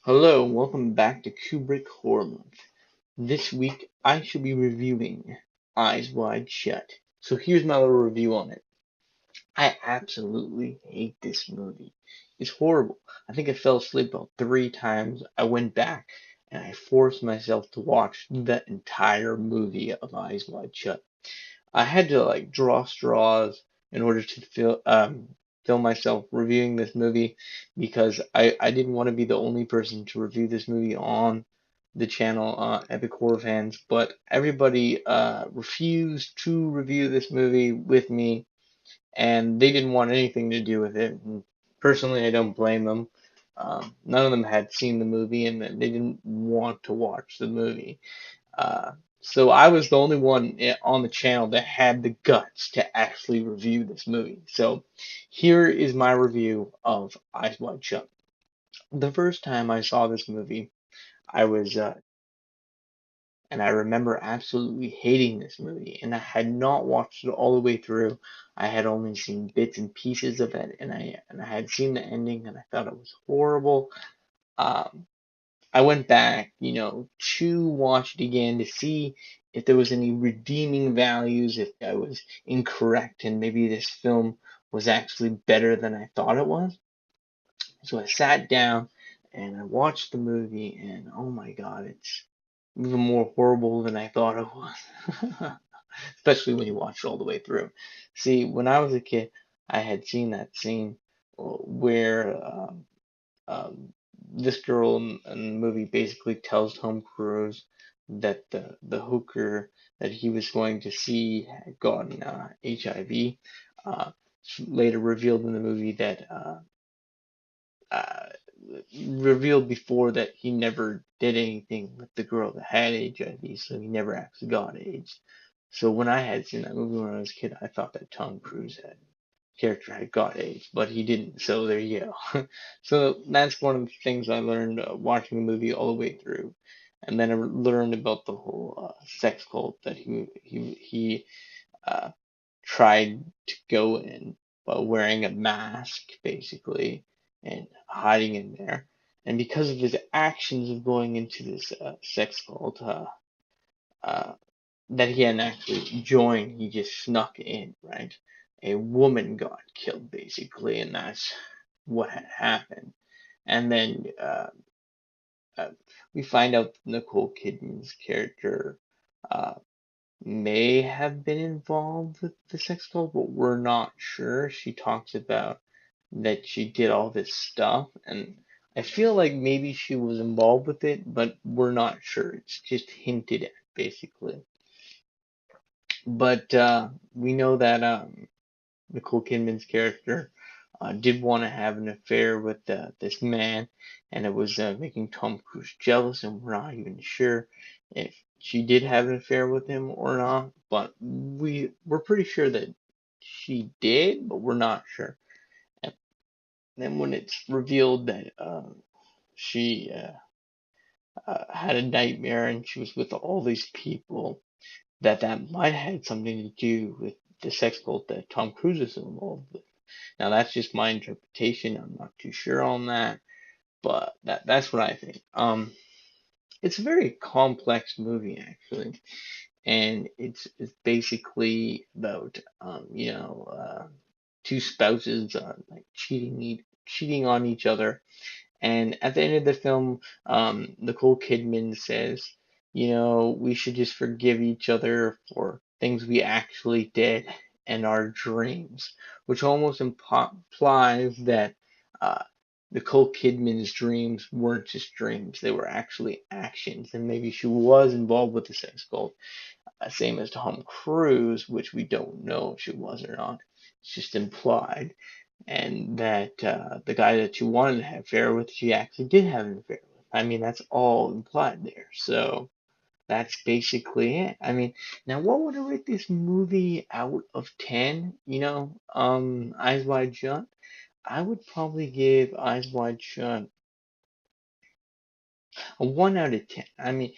Hello and welcome back to Kubrick Horror Month. This week I shall be reviewing Eyes Wide Shut. So here's my little review on it. I absolutely hate this movie. It's horrible. I think I fell asleep about 3 times. I went back and I forced myself to watch the entire movie of Eyes Wide Shut. I had to like draw straws in order to feel myself reviewing this movie because I didn't want to be the only person to review this movie on the channel Epichorrorfans, but everybody refused to review this movie with me, and they didn't want anything to do with it. And personally, I don't blame them. None of them had seen the movie, and they didn't want to watch the movie. Uh, so I was the only one on the channel that had the guts to actually review this movie. So here is my review of Eyes Wide Shut. The first time I saw this movie, I was, and I remember absolutely hating this movie, and I had not watched it all the way through. I had only seen bits and pieces of it, and I had seen the ending, and I thought it was horrible. Um, I went back, to watch it again to see if there was any redeeming values, if I was incorrect, and maybe this film was actually better than I thought it was. So I sat down and I watched the movie, and oh my God, it's even more horrible than I thought it was. Especially when you watch it all the way through. See, when I was a kid, I had seen that scene where um, this girl in the movie basically tells Tom Cruise that the hooker that he was going to see had gotten HIV. Later revealed in the movie that uh, revealed before that he never did anything with the girl that had HIV, so he never actually got AIDS. So when I had seen that movie when I was a kid, I thought that Tom Cruise had character had got AIDS, but he didn't. So there you go. So that's one of the things I learned watching the movie all the way through, and then I learned about the whole sex cult that he uh, tried to go in by wearing a mask, basically, and hiding in there. And because of his actions of going into this sex cult, uh, that he hadn't actually joined, he just snuck in, right? A woman got killed, basically, and that's what had happened. And then uh, we find out Nicole Kidman's character uh, may have been involved with the sex cult, but we're not sure. She talks about that she did all this stuff, and I feel like maybe she was involved with it, but we're not sure. It's just hinted at, basically. But we know that Nicole Kidman's character did want to have an affair with this man, and it was making Tom Cruise jealous, and we're not even sure if she did have an affair with him or not. But we're pretty sure that she did, but we're not sure. And then when it's revealed that she had a nightmare and she was with all these people, that might have had something to do with the sex cult that Tom Cruise is involved with. Now that's just my interpretation. I'm not too sure on that, but that's what I think. It's a very complex movie actually, and it's basically about two spouses like cheating on each other, and at the end of the film, Nicole Kidman says, we should just forgive each other for things we actually did and our dreams, which almost implies that uh, Nicole Kidman's dreams weren't just dreams, they were actually actions, and maybe she was involved with the sex cult, same as Tom Cruise, which we don't know if she was or not. It's just implied, and that the guy that you wanted to have an affair with, she actually did have an affair with. I mean, that's all implied there. So that's basically it. I mean, now what would I rate this movie out of 10? Eyes Wide Shut. I would probably give Eyes Wide Shut a 1 out of 10. I mean,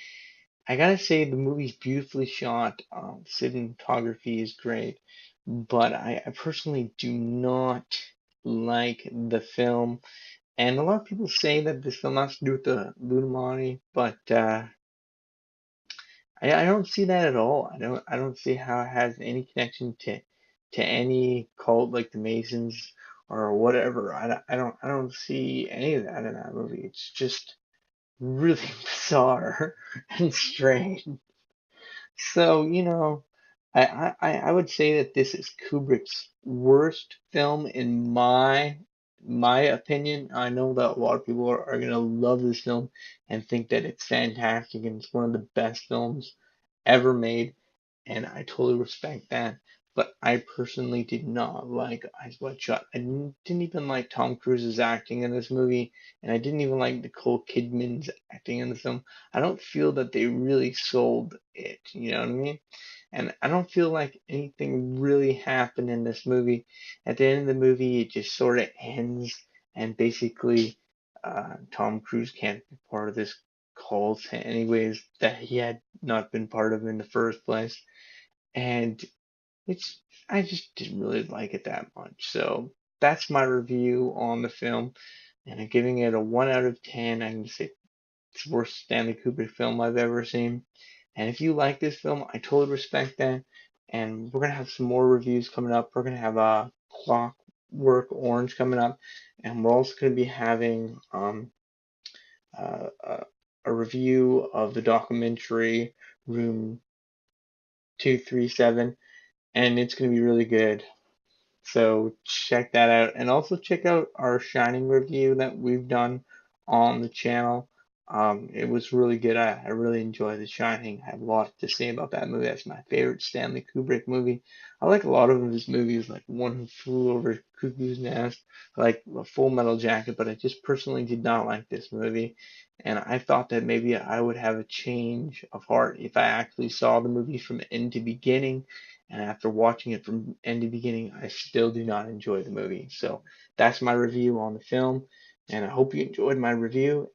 I gotta say the movie's beautifully shot. Cinematography is great, but I personally do not like the film. And a lot of people say that this film has to do with the Illuminati, but I don't see that at all. I don't see how it has any connection to any cult like the Masons or whatever. I don't see any of that in that movie. It's just really bizarre and strange. So, I would say that this is Kubrick's worst film in my opinion. I know that a lot of people are gonna love this film and think that it's fantastic and it's one of the best films ever made, and I totally respect that. But I personally did not like Eyes Wide Shut. I didn't even like Tom Cruise's acting in this movie, and I didn't even like Nicole Kidman's acting in the film. I don't feel that they really sold it, you know what I mean? And I don't feel like anything really happened in this movie. At the end of the movie, it just sort of ends, and basically, Tom Cruise can't be part of this cult, anyways, that he had not been part of in the first place. And it's, I just didn't really like it that much. So that's my review on the film, and I'm giving it a 1 out of 10. I can say it's the worst Stanley Kubrick film I've ever seen. And if you like this film, I totally respect that. And we're gonna have some more reviews coming up. We're gonna have a Clockwork Orange coming up, and we're also gonna be having a, a review of the documentary Room 237, and it's gonna be really good. So check that out, and also check out our Shining review that we've done on the channel. It was really good. I really enjoyed The Shining. I have a lot to say about that movie. That's my favorite Stanley Kubrick movie. I like a lot of his movies, like One Who Flew Over Cuckoo's Nest, I like Full Metal Jacket, but I just personally did not like this movie. And I thought that maybe I would have a change of heart if I actually saw the movie from end to beginning, and after watching it from end to beginning, I still do not enjoy the movie. So that's my review on the film, and I hope you enjoyed my review.